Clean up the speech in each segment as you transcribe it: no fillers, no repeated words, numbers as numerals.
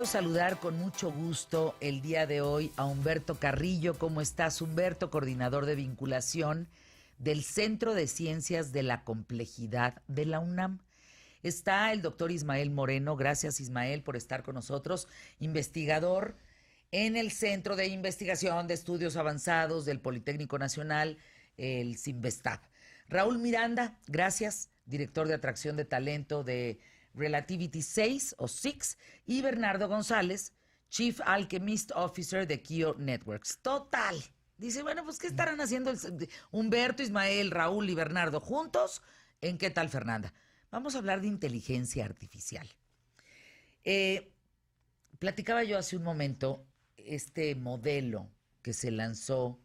Quiero saludar con mucho gusto el día de hoy a Humberto Carrillo. ¿Cómo estás, Humberto? Coordinador de vinculación del Centro de Ciencias de la Complejidad de la UNAM. Está el doctor Ismael Moreno. Gracias, Ismael, por estar con nosotros. Investigador en el Centro de Investigación de Estudios Avanzados del Politécnico Nacional, el CINVESTAB. Raúl Miranda, gracias, director de atracción de talento de Relativity 6 o 6, y Bernardo González, Chief Alchemist Officer de Kio Networks. Total. Dice, bueno, pues, ¿qué estarán haciendo Humberto, Ismael, Raúl y Bernardo juntos? ¿En qué tal, Fernanda? Vamos a hablar de inteligencia artificial. Platicaba yo hace un momento este modelo que se lanzó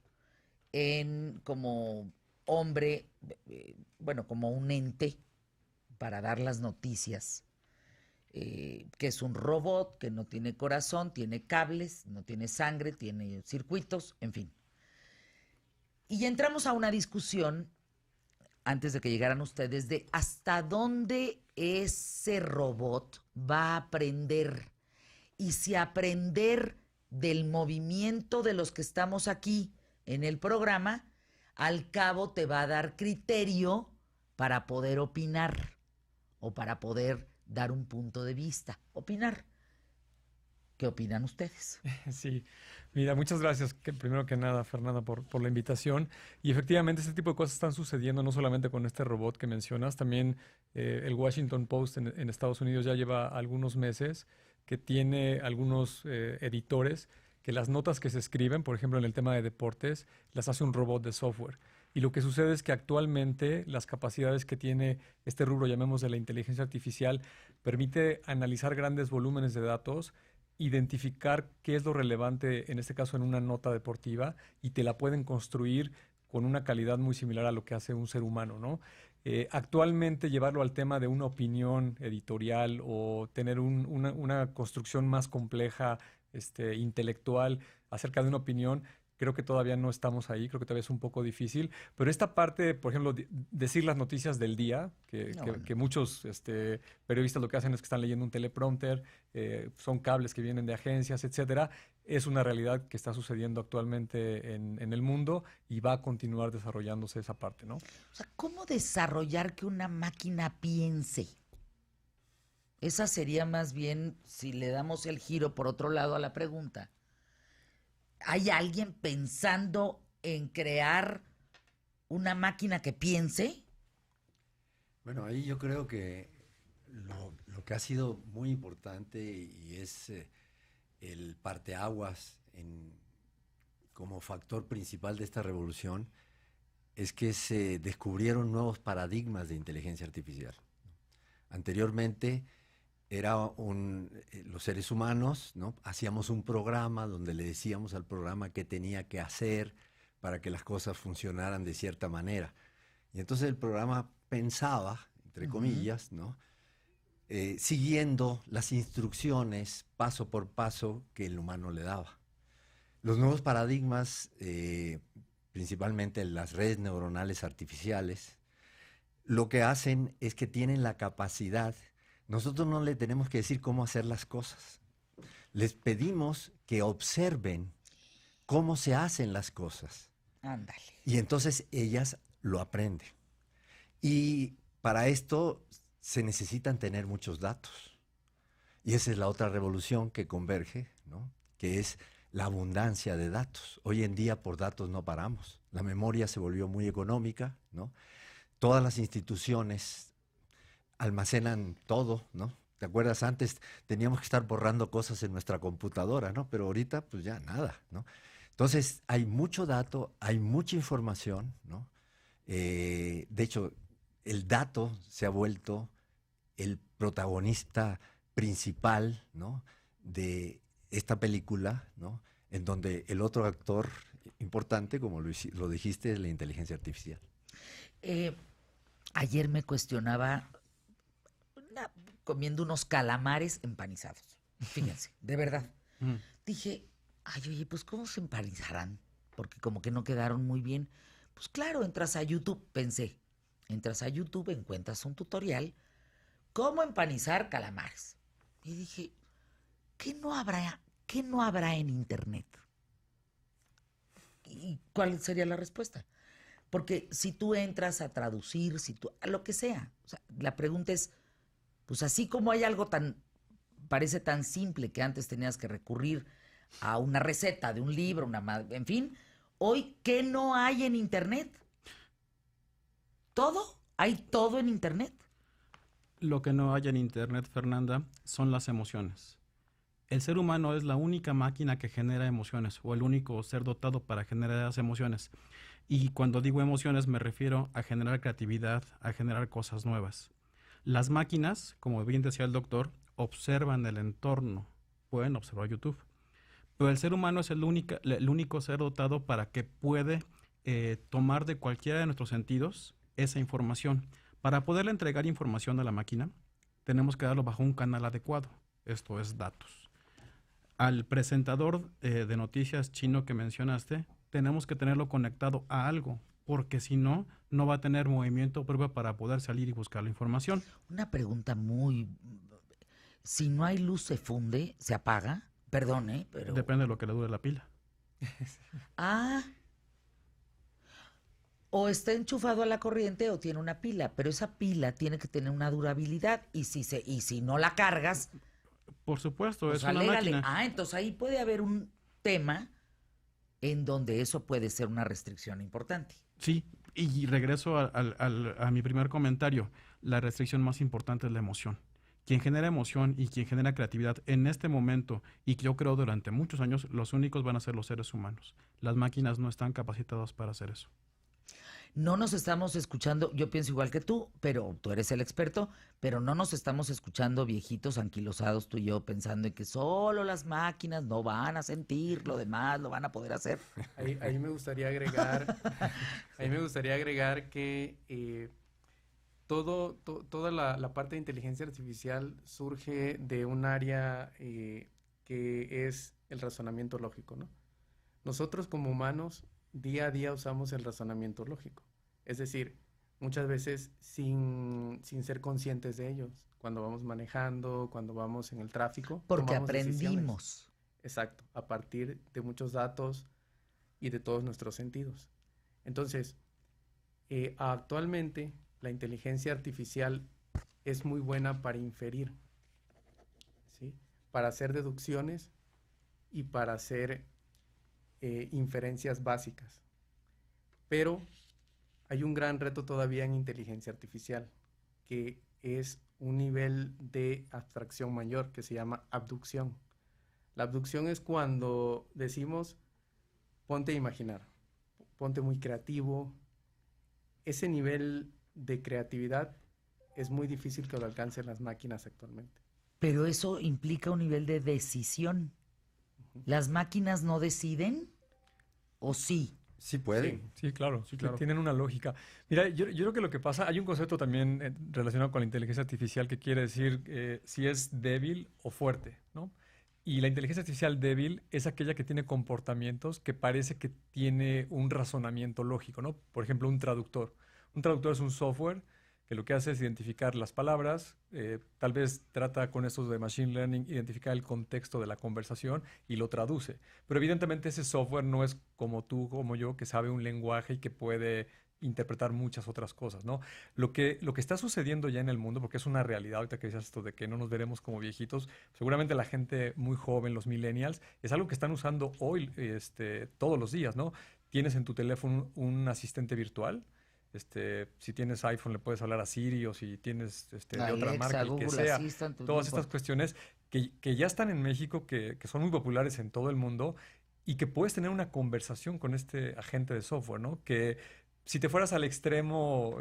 como hombre, como un ente para dar las noticias, que es un robot que no tiene corazón, tiene cables, no tiene sangre, tiene circuitos, en fin. Y entramos a una discusión, antes de que llegaran ustedes, de hasta dónde ese robot va a aprender. Y si aprender del movimiento de los que estamos aquí en el programa, al cabo te va a dar criterio para poder opinar o para poder dar un punto de vista, opinar. ¿Qué opinan ustedes? Sí, mira, muchas gracias, primero que nada, Fernanda, por la invitación. Y efectivamente, este tipo de cosas están sucediendo no solamente con este robot que mencionas, también el Washington Post en Estados Unidos ya lleva algunos meses que tiene algunos editores que las notas que se escriben, por ejemplo, en el tema de deportes, las hace un robot de software. Y lo que sucede es que actualmente las capacidades que tiene este rubro, llamemos de la inteligencia artificial, permite analizar grandes volúmenes de datos, identificar qué es lo relevante, en este caso en una nota deportiva, y te la pueden construir con una calidad muy similar a lo que hace un ser humano, ¿no? Actualmente llevarlo al tema de una opinión editorial o tener una construcción más compleja, intelectual, acerca de una opinión, creo que todavía no estamos ahí, creo que todavía es un poco difícil, pero esta parte, por ejemplo, decir las noticias del día, que muchos periodistas lo que hacen es que están leyendo un teleprompter, son cables que vienen de agencias, etcétera, es una realidad que está sucediendo actualmente en el mundo y va a continuar desarrollándose esa parte, ¿no? O sea, ¿cómo desarrollar que una máquina piense? Esa sería más bien, si le damos el giro por otro lado a la pregunta. ¿Hay alguien pensando en crear una máquina que piense? Bueno, ahí yo creo que lo que ha sido muy importante y es el parteaguas como factor principal de esta revolución es que se descubrieron nuevos paradigmas de inteligencia artificial. Anteriormente los seres humanos, ¿no? Hacíamos un programa donde le decíamos al programa qué tenía que hacer para que las cosas funcionaran de cierta manera. Y entonces el programa pensaba, entre comillas, ¿no? Siguiendo las instrucciones paso por paso que el humano le daba. Los nuevos paradigmas, principalmente las redes neuronales artificiales, lo que hacen es que tienen la capacidad. Nosotros no le tenemos que decir cómo hacer las cosas. Les pedimos que observen cómo se hacen las cosas. Ándale. Y entonces ellas lo aprenden. Y para esto se necesitan tener muchos datos. Y esa es la otra revolución que converge, ¿no? Que es la abundancia de datos. Hoy en día por datos no paramos. La memoria se volvió muy económica, ¿no? Todas las instituciones almacenan todo, ¿no? ¿Te acuerdas? Antes teníamos que estar borrando cosas en nuestra computadora, ¿no? Pero ahorita, pues ya nada, ¿no? Entonces, hay mucho dato, hay mucha información, ¿no? De hecho, el dato se ha vuelto el protagonista principal, ¿no? De esta película, ¿no? En donde el otro actor importante, como lo dijiste, es la inteligencia artificial. Ayer me cuestionaba comiendo unos calamares empanizados. Fíjense, de verdad. Dije, ay, oye, pues ¿cómo se empanizarán? Porque como que no quedaron muy bien. Pues claro, entras a YouTube, pensé. Entras a YouTube, encuentras un tutorial, cómo empanizar calamares. Y dije, qué no habrá en Internet? ¿Y cuál sería la respuesta? Porque si tú entras a traducir, a lo que sea, o sea, la pregunta es, pues así como hay algo parece tan simple que antes tenías que recurrir a una receta de un libro, en fin, hoy, ¿qué no hay en Internet? ¿Todo? ¿Hay todo en Internet? Lo que no hay en Internet, Fernanda, son las emociones. El ser humano es la única máquina que genera emociones, o el único ser dotado para generar las emociones. Y cuando digo emociones me refiero a generar creatividad, a generar cosas nuevas. Las máquinas, como bien decía el doctor, observan el entorno, pueden observar YouTube. Pero el ser humano es el único ser dotado para que puede tomar de cualquiera de nuestros sentidos esa información. Para poderle entregar información a la máquina, tenemos que darlo bajo un canal adecuado. Esto es datos. Al presentador de noticias chino que mencionaste, tenemos que tenerlo conectado a algo, porque si no, no va a tener movimiento propio para poder salir y buscar la información. Una pregunta si no hay luz, ¿se funde? ¿Se apaga? Perdón, pero... Depende de lo que le dure la pila. O está enchufado a la corriente o tiene una pila, pero esa pila tiene que tener una durabilidad y si no la cargas... Por supuesto, pues es una máquina. Entonces ahí puede haber un tema en donde eso puede ser una restricción importante. Sí, y regreso a mi primer comentario. La restricción más importante es la emoción. Quien genera emoción y quien genera creatividad en este momento, y que yo creo durante muchos años, los únicos van a ser los seres humanos. Las máquinas no están capacitadas para hacer eso. No nos estamos escuchando, yo pienso igual que tú, pero tú eres el experto, pero no nos estamos escuchando viejitos anquilosados tú y yo pensando en que solo las máquinas no van a sentir, lo demás lo van a poder hacer. Ahí me gustaría agregar, que toda la parte de inteligencia artificial surge de un área que es el razonamiento lógico, ¿no? Nosotros como humanos día a día usamos el razonamiento lógico. Es decir, muchas veces sin ser conscientes de ellos. Cuando vamos manejando, cuando vamos en el tráfico. Porque tomamos aprendimos. decisiones. Exacto, a partir de muchos datos y de todos nuestros sentidos. Entonces, actualmente la inteligencia artificial es muy buena para inferir, ¿sí? Para hacer deducciones y para hacer inferencias básicas. Pero hay un gran reto todavía en inteligencia artificial, que es un nivel de abstracción mayor que se llama abducción. La abducción es cuando decimos, ponte a imaginar, ponte muy creativo. Ese nivel de creatividad es muy difícil que lo alcancen las máquinas actualmente. Pero eso implica un nivel de decisión. ¿Las máquinas no deciden? ¿O sí? Sí pueden. Sí, claro. Tienen una lógica. Mira, yo creo que lo que pasa, hay un concepto también relacionado con la inteligencia artificial que quiere decir si es débil o fuerte, ¿no? Y la inteligencia artificial débil es aquella que tiene comportamientos que parece que tiene un razonamiento lógico, ¿no? Por ejemplo, un traductor. Un traductor es un software que lo que hace es identificar las palabras, tal vez trata con estos de Machine Learning, identificar el contexto de la conversación y lo traduce. Pero evidentemente ese software no es como tú, como yo, que sabe un lenguaje y que puede interpretar muchas otras cosas, ¿no? Lo que está sucediendo ya en el mundo, porque es una realidad, ahorita que decías esto de que no nos veremos como viejitos, seguramente la gente muy joven, los millennials, es algo que están usando hoy, todos los días, ¿no? Tienes en tu teléfono un asistente virtual. Si tienes iPhone le puedes hablar a Siri, o si tienes de otra marca, el que sea. Todas estas cuestiones que ya están en México, que son muy populares en todo el mundo y que puedes tener una conversación con este agente de software, ¿no? Que si te fueras al extremo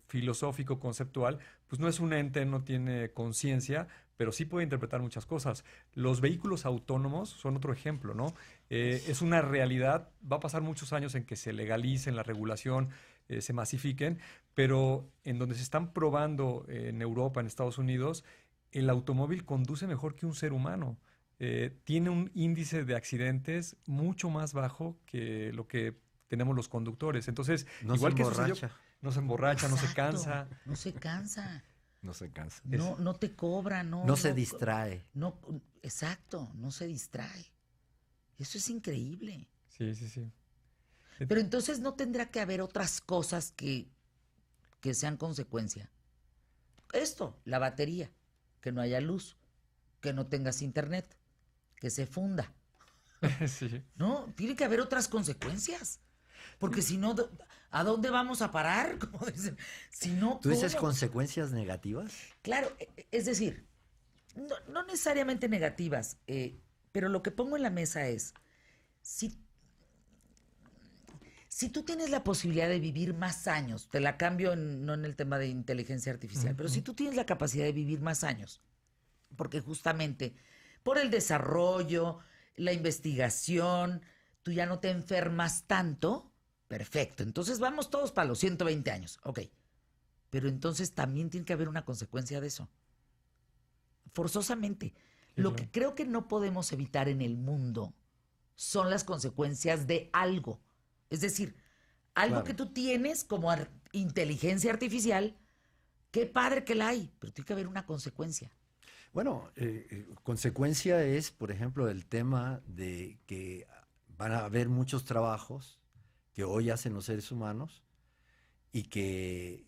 filosófico, conceptual, pues no es un ente, no tiene conciencia, pero sí puede interpretar muchas cosas. Los vehículos autónomos son otro ejemplo, ¿no? Es una realidad, va a pasar muchos años en que se legalicen la regulación, se masifiquen, pero en donde se están probando en Europa, en Estados Unidos, el automóvil conduce mejor que un ser humano. Tiene un índice de accidentes mucho más bajo que lo que tenemos los conductores. Entonces, No igual se que emborracha. sucedió, no se emborracha, no se cansa. No se cansa. No se cansa. No te cobra, No se distrae. No, exacto, no se distrae. Eso es increíble. Sí, sí, sí. Pero entonces no tendrá que haber otras cosas que sean consecuencia. Esto, la batería, que no haya luz, que no tengas internet, que se funda. Sí. No, tiene que haber otras consecuencias. Porque si no, ¿a dónde vamos a parar? Como dicen. Si no, ¿Tú dices ¿cómo? consecuencias negativas? Claro, es decir, no necesariamente negativas, pero lo que pongo en la mesa es, si tú tienes la posibilidad de vivir más años, te la cambio no en el tema de inteligencia artificial, pero si tú tienes la capacidad de vivir más años, porque justamente por el desarrollo, la investigación, tú ya no te enfermas tanto, perfecto, entonces vamos todos para los 120 años, ok, pero entonces también tiene que haber una consecuencia de eso, forzosamente. Sí, Lo claro. que creo que no podemos evitar en el mundo son las consecuencias de algo. Es decir, algo Claro. que tú tienes como inteligencia artificial, qué padre que la hay, pero tiene que haber una consecuencia. Bueno, consecuencia es, por ejemplo, el tema de que van a haber muchos trabajos que hoy hacen los seres humanos y que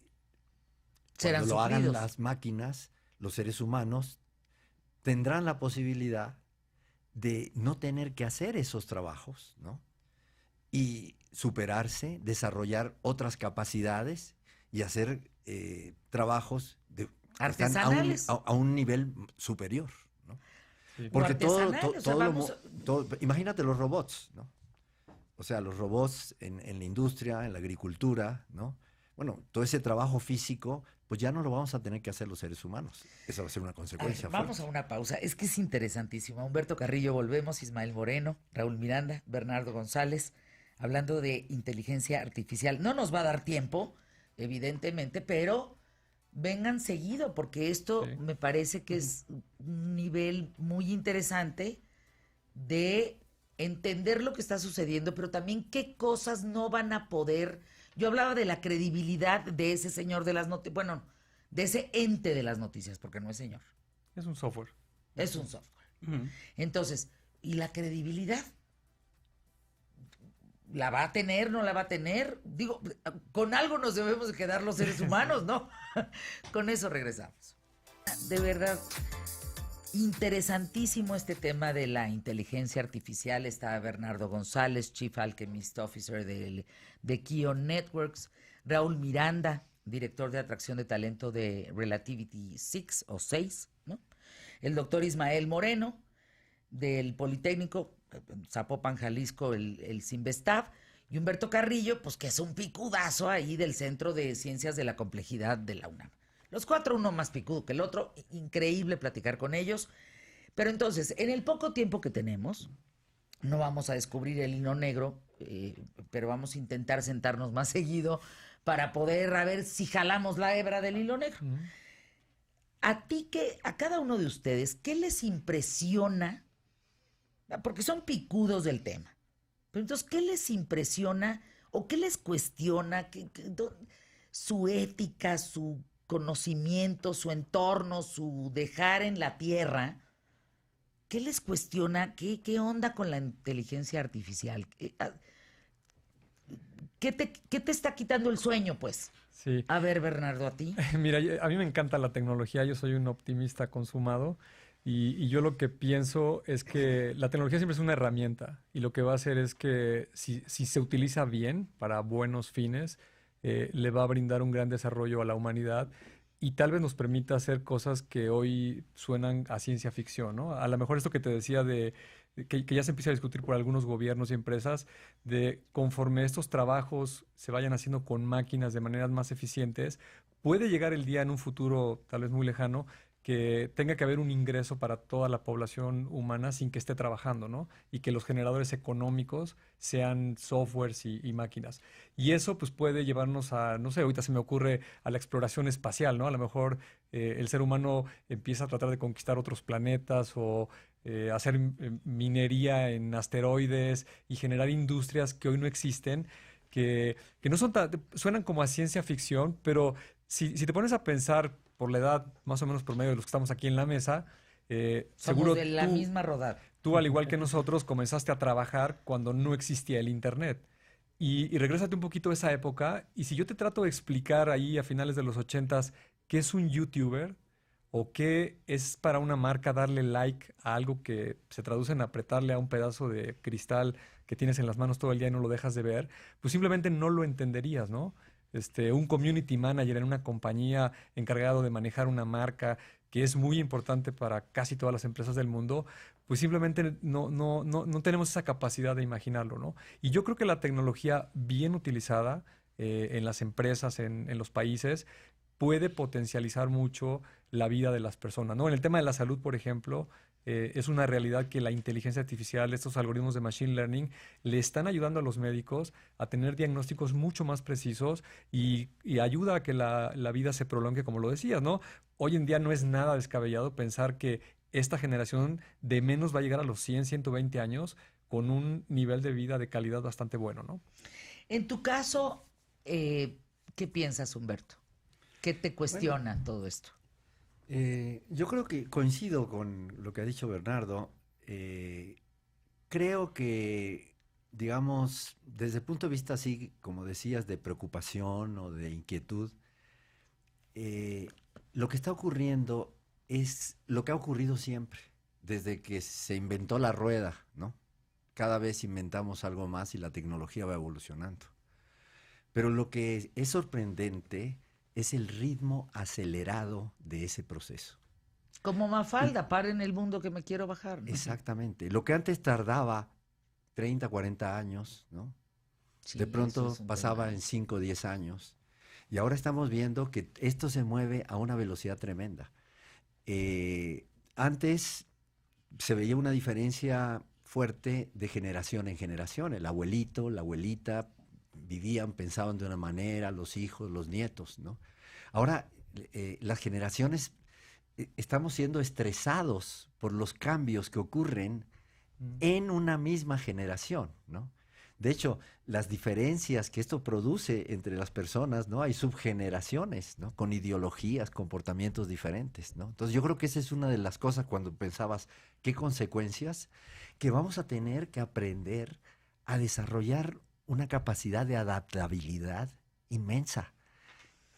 Serán cuando lo hagan suplidos. las máquinas, los seres humanos tendrán la posibilidad de no tener que hacer esos trabajos, ¿no? Y superarse, desarrollar otras capacidades y hacer trabajos que están Artesanales. a un nivel superior, ¿no? Sí. Porque artesanales, o sea, vamos imagínate los robots, ¿no? O sea, los robots en la industria, en la agricultura, ¿no? Bueno, todo ese trabajo físico, pues ya no lo vamos a tener que hacer los seres humanos. Esa va a ser una consecuencia Vamos a fuerte. una pausa. Es que es interesantísimo. Humberto Carrillo, volvemos. Ismael Moreno, Raúl Miranda, Bernardo González, hablando de inteligencia artificial. No nos va a dar tiempo, evidentemente, pero vengan seguido, porque esto Sí. me parece que es un nivel muy interesante de entender lo que está sucediendo, pero también qué cosas no van a poder. Yo hablaba de la credibilidad de ese señor de las noticias, bueno, de ese ente de las noticias, porque no es señor, Es un software. es un software. Ujú. Entonces, ¿y la credibilidad? ¿La va a tener, no la va a tener? Digo, con algo nos debemos de quedar los seres humanos, ¿no? Con eso regresamos. De verdad, interesantísimo este tema de la inteligencia artificial. Está Bernardo González, Chief Alchemist Officer de Kion Networks, Raúl Miranda, director de atracción de talento de Relativity 6 o 6, ¿no? El doctor Ismael Moreno, del Politécnico, Zapopan, Jalisco, el Cinvestav, y Humberto Carrillo, pues que es un picudazo ahí del Centro de Ciencias de la Complejidad de la UNAM. Los cuatro, uno más picudo que el otro, increíble platicar con ellos. Pero entonces, en el poco tiempo que tenemos, no vamos a descubrir el hilo negro, pero vamos a intentar sentarnos más seguido para poder a ver si jalamos la hebra del hilo negro. A cada uno de ustedes, ¿qué les impresiona? Porque son picudos del tema. Pero entonces, ¿qué les impresiona o qué les cuestiona? Su ética, su conocimiento, su entorno, su dejar en la tierra. ¿Qué les cuestiona? ¿Qué onda con la inteligencia artificial? ¿Qué te está quitando el sueño, pues? Sí. A ver, Bernardo, ¿a ti? Mira, a mí me encanta la tecnología, yo soy un optimista consumado y yo lo que pienso es que la tecnología siempre es una herramienta y lo que va a hacer es que si se utiliza bien para buenos fines, le va a brindar un gran desarrollo a la humanidad y tal vez nos permita hacer cosas que hoy suenan a ciencia ficción, ¿no? A lo mejor esto que te decía que ya se empieza a discutir por algunos gobiernos y empresas, de conforme estos trabajos se vayan haciendo con máquinas de maneras más eficientes, puede llegar el día en un futuro tal vez muy lejano que tenga que haber un ingreso para toda la población humana sin que esté trabajando, ¿no? Y que los generadores económicos sean softwares y máquinas. Y eso pues puede llevarnos a, no sé, ahorita se me ocurre a la exploración espacial, ¿no? A lo mejor el ser humano empieza a tratar de conquistar otros planetas o hacer minería en asteroides y generar industrias que hoy no existen, que no son suenan como a ciencia ficción, pero si te pones a pensar por la edad más o menos promedio de los que estamos aquí en la mesa, Somos seguro de la misma rodada. tú, al igual que nosotros, comenzaste a trabajar cuando no existía el Internet. Y regrésate un poquito a esa época, y si yo te trato de explicar ahí a finales de los 80s qué es un YouTuber o qué es para una marca darle like a algo que se traduce en apretarle a un pedazo de cristal que tienes en las manos todo el día y no lo dejas de ver, pues simplemente no lo entenderías, ¿no? Un community manager en una compañía encargado de manejar una marca que es muy importante para casi todas las empresas del mundo, pues simplemente no tenemos esa capacidad de imaginarlo, ¿no? Y yo creo que la tecnología bien utilizada en las empresas, en los países, puede potencializar mucho la vida de las personas, ¿no? En el tema de la salud, por ejemplo, es una realidad que la inteligencia artificial, estos algoritmos de machine learning, le están ayudando a los médicos a tener diagnósticos mucho más precisos y ayuda a que la vida se prolongue, como lo decías, ¿no? Hoy en día no es nada descabellado pensar que esta generación de menos va a llegar a los 100, 120 años con un nivel de vida de calidad bastante bueno, ¿no? En tu caso, ¿qué piensas, Humberto? ¿Qué te cuestiona todo esto? Yo creo que coincido con lo que ha dicho Bernardo. Creo que, digamos, desde el punto de vista así, como decías, de preocupación o de inquietud, lo que está ocurriendo es lo que ha ocurrido siempre, desde que se inventó la rueda, ¿no? Cada vez inventamos algo más y la tecnología va evolucionando. Pero lo que es sorprendente es el ritmo acelerado de ese proceso. Como Mafalda, paren el mundo que me quiero bajar, ¿no? Exactamente. Lo que antes tardaba 30, 40 años, ¿no? Sí, De eso pronto es un pasaba tema. en 5 o 10 años. Y ahora estamos viendo que esto se mueve a una velocidad tremenda. Antes se veía una diferencia fuerte de generación en generación. El abuelito, la abuelita vivían, pensaban de una manera, los hijos, los nietos, ¿no? Ahora, las generaciones estamos siendo estresados por los cambios que ocurren en una misma generación, ¿no? De hecho, las diferencias que esto produce entre las personas, ¿no? Hay subgeneraciones, ¿no? Con ideologías, comportamientos diferentes, ¿no? Entonces, yo creo que esa es una de las cosas cuando pensabas, ¿qué consecuencias? Que vamos a tener que aprender a desarrollar una capacidad de adaptabilidad inmensa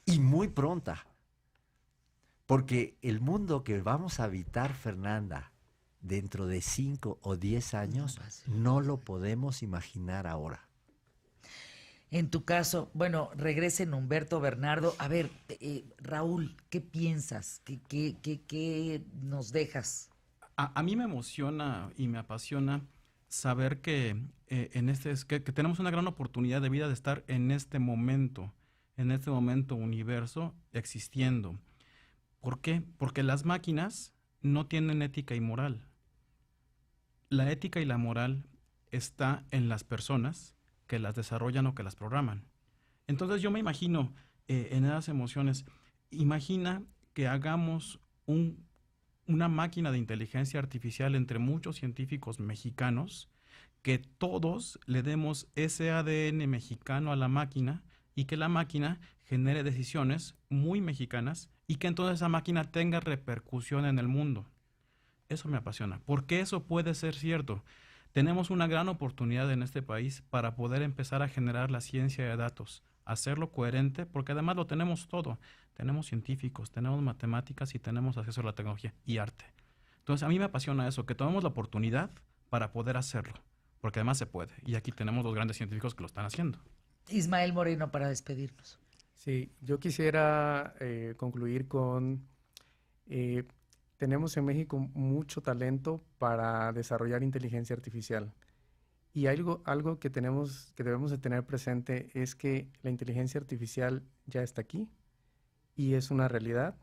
y muy pronta. Porque el mundo que vamos a habitar, Fernanda, dentro de 5 o 10 años, no lo podemos imaginar ahora. En tu caso, bueno, regresen Humberto, Bernardo. A ver, Raúl, ¿qué piensas? ¿Qué nos dejas? A mí me emociona y me apasiona saber que, que tenemos una gran oportunidad de vida de estar en este momento universo existiendo. ¿Por qué? Porque las máquinas no tienen ética y moral. La ética y la moral está en las personas que las desarrollan o que las programan. Entonces yo me imagino en esas emociones, imagina que hagamos una máquina de inteligencia artificial entre muchos científicos mexicanos, que todos le demos ese ADN mexicano a la máquina y que la máquina genere decisiones muy mexicanas y que entonces esa máquina tenga repercusión en el mundo. Eso me apasiona, porque eso puede ser cierto. Tenemos una gran oportunidad en este país para poder empezar a generar la ciencia de datos, hacerlo coherente, porque además lo tenemos todo. Tenemos científicos, tenemos matemáticas y tenemos acceso a la tecnología y arte. Entonces a mí me apasiona eso, que tomemos la oportunidad para poder hacerlo, porque además se puede. Y aquí tenemos los grandes científicos que lo están haciendo. Ismael Moreno, para despedirnos. Sí, yo quisiera concluir con, tenemos en México mucho talento para desarrollar inteligencia artificial. Y algo que debemos de tener presente es que la inteligencia artificial ya está aquí y es una realidad.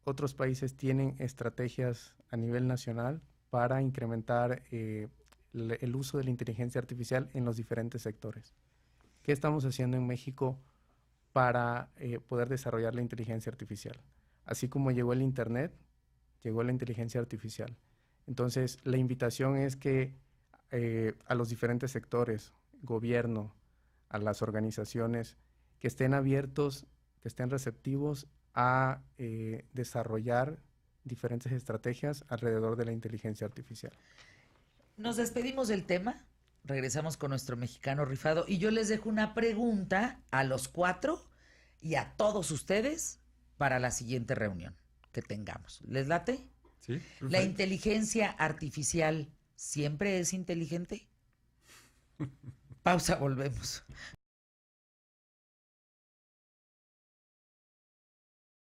Otros países tienen estrategias a nivel nacional para incrementar el uso de la inteligencia artificial en los diferentes sectores. ¿Qué estamos haciendo en México para poder desarrollar la inteligencia artificial? Así como llegó el Internet, llegó la inteligencia artificial. Entonces, la invitación es que a los diferentes sectores, gobierno, a las organizaciones, que estén abiertos que estén receptivos a desarrollar diferentes estrategias alrededor de la inteligencia artificial. Nos despedimos del tema, regresamos con nuestro mexicano rifado y yo les dejo una pregunta a los 4 y a todos ustedes para la siguiente reunión que tengamos. ¿Les late? Sí. ¿La inteligencia artificial siempre es inteligente? Pausa, volvemos.